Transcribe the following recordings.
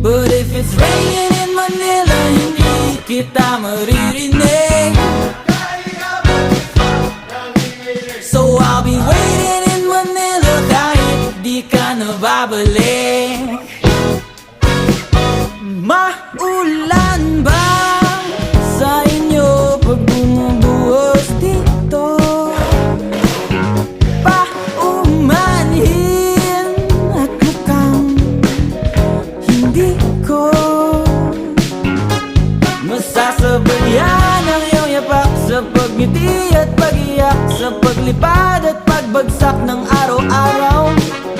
But if it's raining in Manila, hindi kita maririnig. So I'll be waiting in Manila kahit di ka na babalik. Maulan ba sa inyo pag bumubuhos dito? Paumanhin at mukhang hindi ko masasabayan ang iyong yapak sa pagngiti at pag-iyak, sa paglipad at pagbagsak ng araw-araw.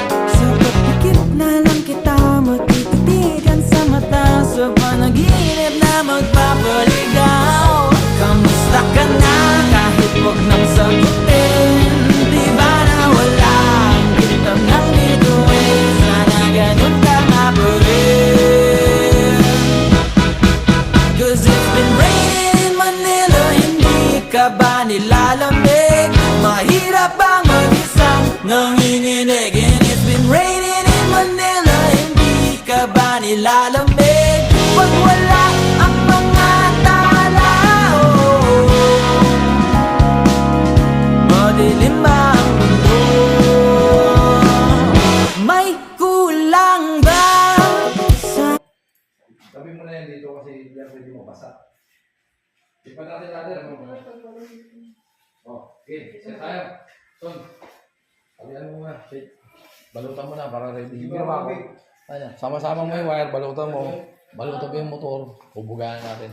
Sa pagpikit na lang kita matititigan sa mata, sa panaginip na magpapaligaw. Kamusta ka na kahit wag nang sagutin? Di ba na wala ang kitang nang bituin? Sana ganun ka nga pa rin. Cause it's been raining in Manila, hindi ka ba nilalamig? Mahirap bang mag-isang nanginginig? And it's been raining in Manila, hindi ka ba nilalamig? Pag wala ang mga tao, madilim ba ang mundo? May kulang ba sa... Sabi mo na yan dito kasi hindi yan pwede mabasa. Ipan natin. Oh, okay. Set tayo. Son. Kalian mo nga. Balutan mo na para ready. Sama-sama mo yung wire. Balutan mo. Balutan mo yung motor. Bubugahan natin.